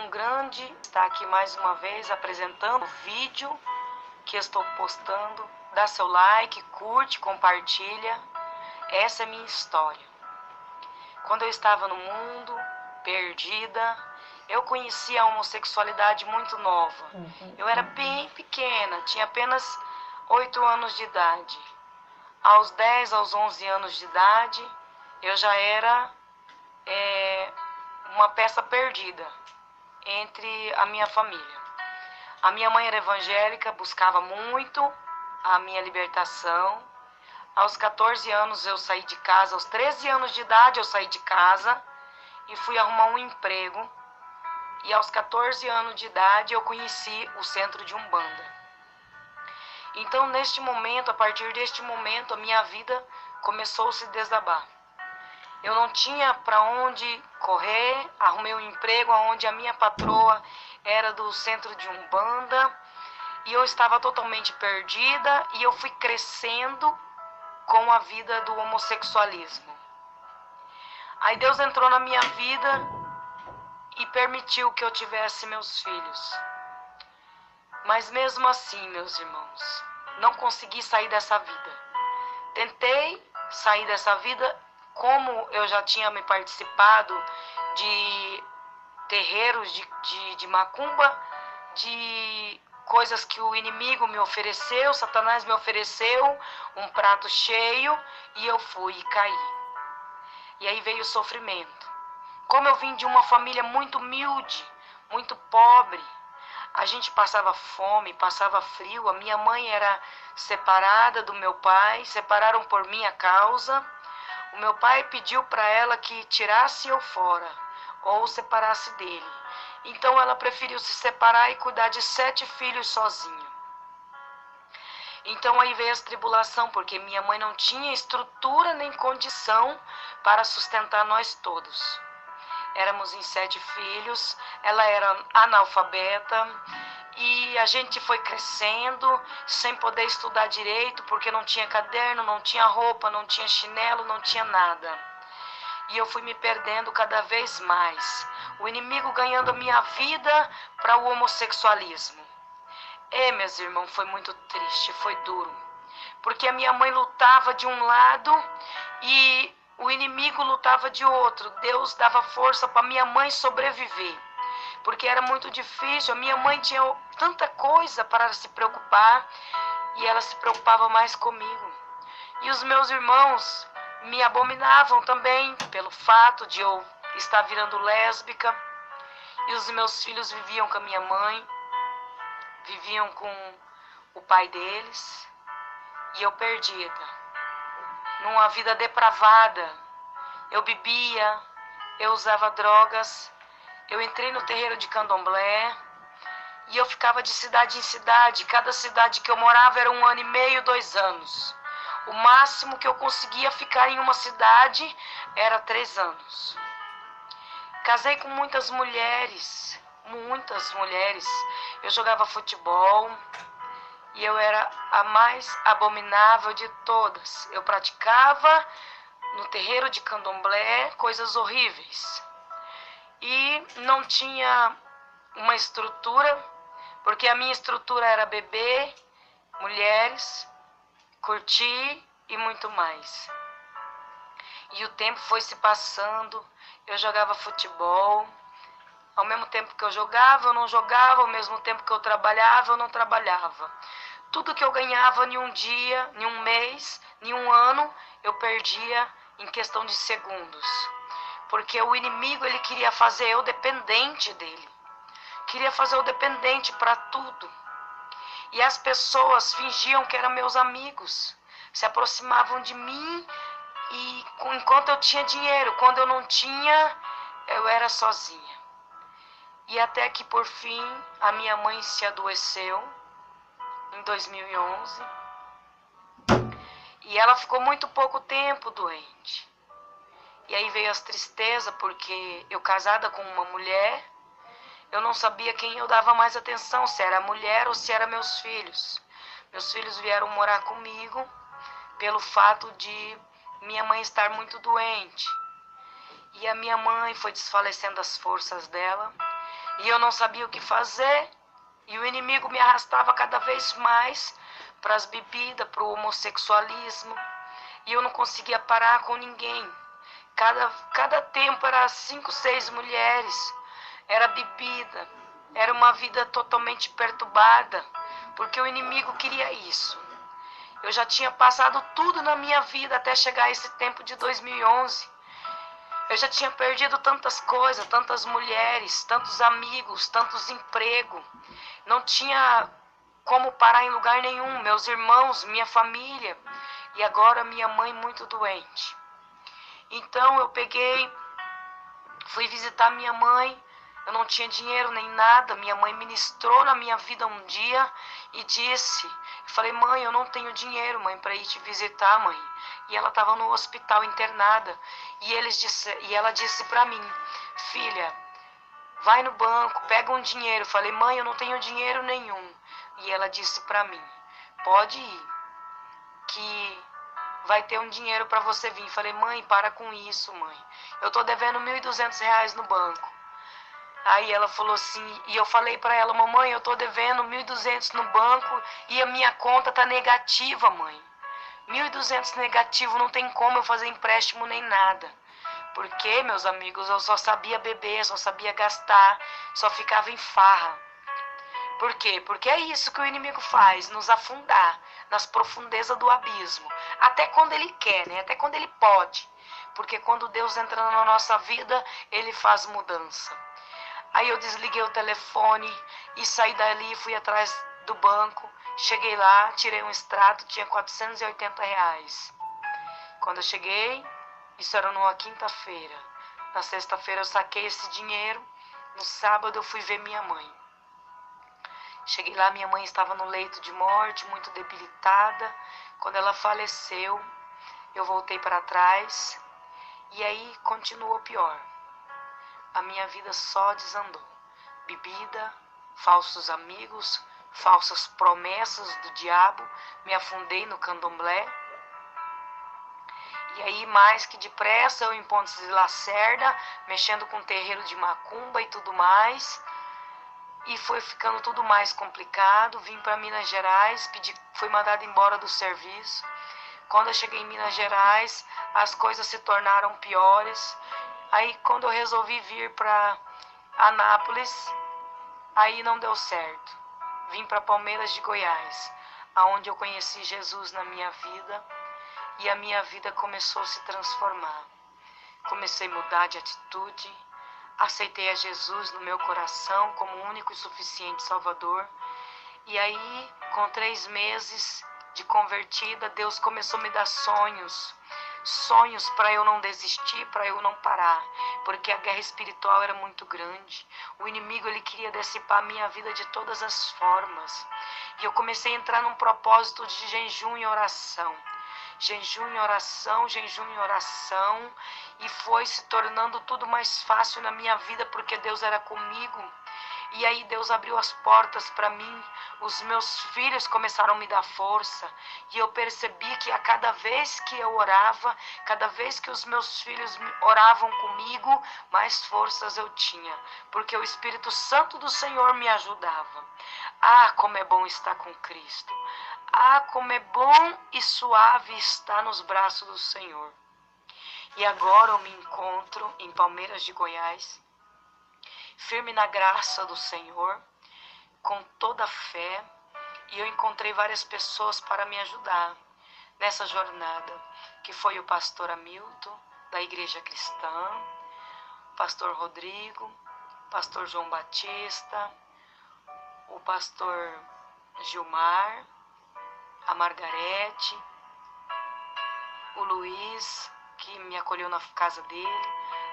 um grande estar aqui mais uma vez apresentando o vídeo que estou postando. Dá seu like, curte, compartilha. Essa é a minha história. Quando eu estava no mundo, perdida, eu conheci a homossexualidade muito nova. Eu era bem pequena, tinha apenas 8 anos de idade. Aos 10, aos 11 anos de idade, eu já era uma peça perdida entre a minha família. A minha mãe era evangélica, buscava muito a minha libertação. Aos 14 anos eu saí de casa, aos 13 anos de idade eu saí de casa e fui arrumar um emprego. E aos 14 anos de idade eu conheci o centro de Umbanda. Então, neste momento, a partir deste momento, a minha vida começou a se desabar. Eu não tinha para onde correr, arrumei um emprego onde a minha patroa era do centro de Umbanda e eu estava totalmente perdida e eu fui crescendo com a vida do homossexualismo. Aí Deus entrou na minha vida e permitiu que eu tivesse meus filhos. Mas mesmo assim, meus irmãos, não consegui sair dessa vida. Tentei sair dessa vida, como eu já tinha me participado de terreiros de macumba, de coisas que o inimigo me ofereceu, Satanás me ofereceu um prato cheio e eu fui e caí. E aí veio o sofrimento. Como eu vim de uma família muito humilde, muito pobre, a gente passava fome, passava frio. A minha mãe era separada do meu pai, separaram por minha causa. O meu pai pediu para ela que tirasse eu fora ou separasse dele. Então ela preferiu se separar e cuidar de 7 filhos sozinha. Então aí veio a tribulação, porque minha mãe não tinha estrutura nem condição para sustentar nós todos. Éramos em 7 filhos, ela era analfabeta e a gente foi crescendo sem poder estudar direito, porque não tinha caderno, não tinha roupa, não tinha chinelo, não tinha nada. E eu fui me perdendo cada vez mais. O inimigo ganhando a minha vida para o homossexualismo. E, meus irmãos, foi muito triste, foi duro. Porque a minha mãe lutava de um lado e o inimigo lutava de outro. Deus dava força para minha mãe sobreviver. Porque era muito difícil. A minha mãe tinha tanta coisa para se preocupar e ela se preocupava mais comigo. E os meus irmãos me abominavam também pelo fato de eu estar virando lésbica. E os meus filhos viviam com a minha mãe, viviam com o pai deles. E eu perdida, numa vida depravada. Eu bebia, eu usava drogas, eu entrei no terreiro de candomblé e eu ficava de cidade em cidade. Cada cidade que eu morava era 1 ano e meio, 2 anos. O máximo que eu conseguia ficar em uma cidade era 3 anos. Casei com muitas mulheres, muitas mulheres. Eu jogava futebol e eu era a mais abominável de todas. Eu praticava no terreiro de candomblé coisas horríveis. E não tinha uma estrutura, porque a minha estrutura era beber, mulheres, curtir e muito mais. E o tempo foi se passando, eu jogava futebol. Ao mesmo tempo que eu jogava, eu não jogava. Ao mesmo tempo que eu trabalhava, eu não trabalhava. Tudo que eu ganhava em um dia, em um mês, em um ano, eu perdia em questão de segundos. Porque o inimigo, ele queria fazer eu dependente dele. Queria fazer eu dependente para tudo. E as pessoas fingiam que eram meus amigos. Se aproximavam de mim e enquanto eu tinha dinheiro. Quando eu não tinha, eu era sozinha. E até que por fim a minha mãe se adoeceu em 2011 e ela ficou muito pouco tempo doente. E aí veio as tristezas, porque eu casada com uma mulher, eu não sabia quem eu dava mais atenção, se era a mulher ou se era meus filhos. Meus filhos vieram morar comigo pelo fato de minha mãe estar muito doente. E a minha mãe foi desfalecendo as forças dela. E eu não sabia o que fazer. E o inimigo me arrastava cada vez mais para as bebidas, para o homossexualismo. E eu não conseguia parar com ninguém. Cada tempo era 5, 6 mulheres. Era bebida. Era uma vida totalmente perturbada. Porque o inimigo queria isso. Eu já tinha passado tudo na minha vida até chegar a esse tempo de 2011. Eu já tinha perdido tantas coisas, tantas mulheres, tantos amigos, tantos empregos. Não tinha como parar em lugar nenhum. Meus irmãos, minha família. E agora minha mãe muito doente. Então eu fui visitar minha mãe. Eu não tinha dinheiro nem nada. Minha mãe ministrou na minha vida um dia e disse, eu falei, mãe, eu não tenho dinheiro, mãe, para ir te visitar, mãe. E ela estava no hospital internada. E ela disse para mim, filha, vai no banco, pega um dinheiro. Eu falei, mãe, eu não tenho dinheiro nenhum. E ela disse para mim, pode ir, que vai ter um dinheiro para você vir. Eu falei, mãe, para com isso, mãe. Eu tô devendo R$ 1.200 no banco. Aí ela falou assim, e eu falei para ela, mamãe, eu tô devendo 1.200 no banco e a minha conta tá negativa, mãe. 1.200 negativo, não tem como eu fazer empréstimo nem nada. Porque, meus amigos, eu só sabia beber, só sabia gastar, só ficava em farra. Por quê? Porque é isso que o inimigo faz, nos afundar nas profundezas do abismo. Até quando ele quer, né? Até quando ele pode. Porque quando Deus entra na nossa vida, ele faz mudança. Aí eu desliguei o telefone e saí dali e fui atrás do banco. Cheguei lá, tirei um extrato, tinha R$ 480. Quando eu cheguei, isso era numa quinta-feira. Na sexta-feira eu saquei esse dinheiro. No sábado eu fui ver minha mãe. Cheguei lá, minha mãe estava no leito de morte, muito debilitada. Quando ela faleceu, eu voltei para trás. E aí continuou pior. A minha vida só desandou. Bebida, falsos amigos, falsas promessas do diabo. Me afundei no candomblé. E aí, mais que depressa, eu em Pontes de Lacerda, mexendo com terreiro de macumba e tudo mais. E foi ficando tudo mais complicado. Vim para Minas Gerais, fui mandado embora do serviço. Quando eu cheguei em Minas Gerais, as coisas se tornaram piores. Aí, quando eu resolvi vir para Anápolis, aí não deu certo. Vim para Palmeiras de Goiás, aonde eu conheci Jesus na minha vida e a minha vida começou a se transformar. Comecei a mudar de atitude, aceitei a Jesus no meu coração como único e suficiente Salvador. E aí, com 3 meses de convertida, Deus começou a me dar sonhos. Sonhos para eu não desistir, para eu não parar, porque a guerra espiritual era muito grande. O inimigo, ele queria dissipar a minha vida de todas as formas. E eu comecei a entrar num propósito de jejum e oração. Jejum e oração, jejum e oração. E foi se tornando tudo mais fácil na minha vida, porque Deus era comigo. E aí Deus abriu as portas para mim. Os meus filhos começaram a me dar força. E eu percebi que a cada vez que eu orava, cada vez que os meus filhos oravam comigo, mais forças eu tinha. Porque o Espírito Santo do Senhor me ajudava. Ah, como é bom estar com Cristo. Ah, como é bom e suave estar nos braços do Senhor. E agora eu me encontro em Palmeiras de Goiás, firme na graça do Senhor, com toda a fé, e eu encontrei várias pessoas para me ajudar nessa jornada, que foi o pastor Hamilton, da Igreja Cristã, o pastor Rodrigo, o pastor João Batista, o pastor Gilmar, a Margarete, o Luiz, que me acolheu na casa dele,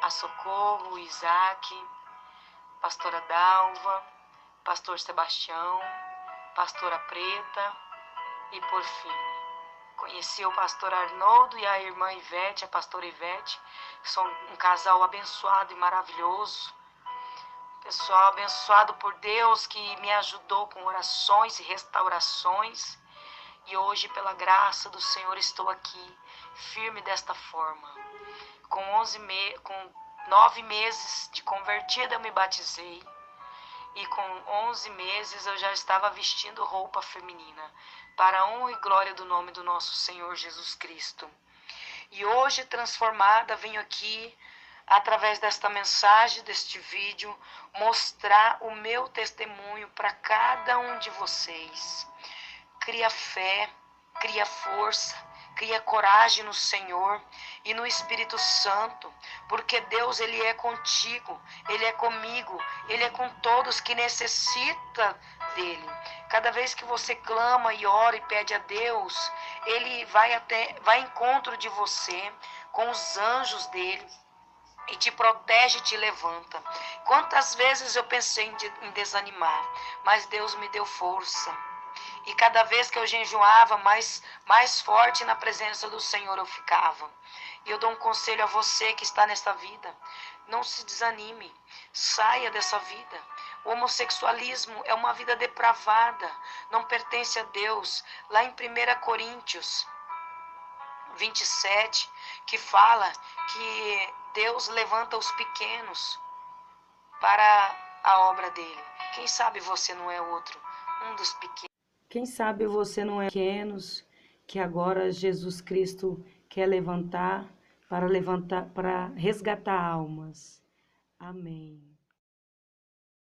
a Socorro, o Isaac, pastora Dalva, pastor Sebastião, pastora Preta e, por fim, conheci o pastor Arnoldo e a irmã Ivete, a pastora Ivete, que são um casal abençoado e maravilhoso. Pessoal abençoado por Deus, que me ajudou com orações e restaurações. E hoje, pela graça do Senhor, estou aqui, firme desta forma. Com 9 meses de convertida, eu me batizei. e com 11 meses eu já estava vestindo roupa feminina, para a honra e glória do nome do nosso Senhor Jesus Cristo. E hoje, transformada, venho aqui, através desta mensagem, deste vídeo, mostrar o meu testemunho para cada um de vocês. Cria fé, cria força, cria coragem no Senhor e no Espírito Santo, porque Deus, Ele é contigo, Ele é comigo, Ele é com todos que necessitam dEle. Cada vez que você clama e ora e pede a Deus, Ele vai ao encontro de você com os anjos dEle e te protege e te levanta. Quantas vezes eu pensei em desanimar, mas Deus me deu força. E cada vez que eu jejuava, mais forte na presença do Senhor eu ficava. E eu dou um conselho a você que está nesta vida. Não se desanime. Saia dessa vida. O homossexualismo é uma vida depravada. Não pertence a Deus. Lá em 1 Coríntios 27, que fala que Deus levanta os pequenos para a obra dele. Quem sabe você não é outro, um dos pequenos. Quem sabe você não é pequenos que agora Jesus Cristo quer levantar para resgatar almas. Amém.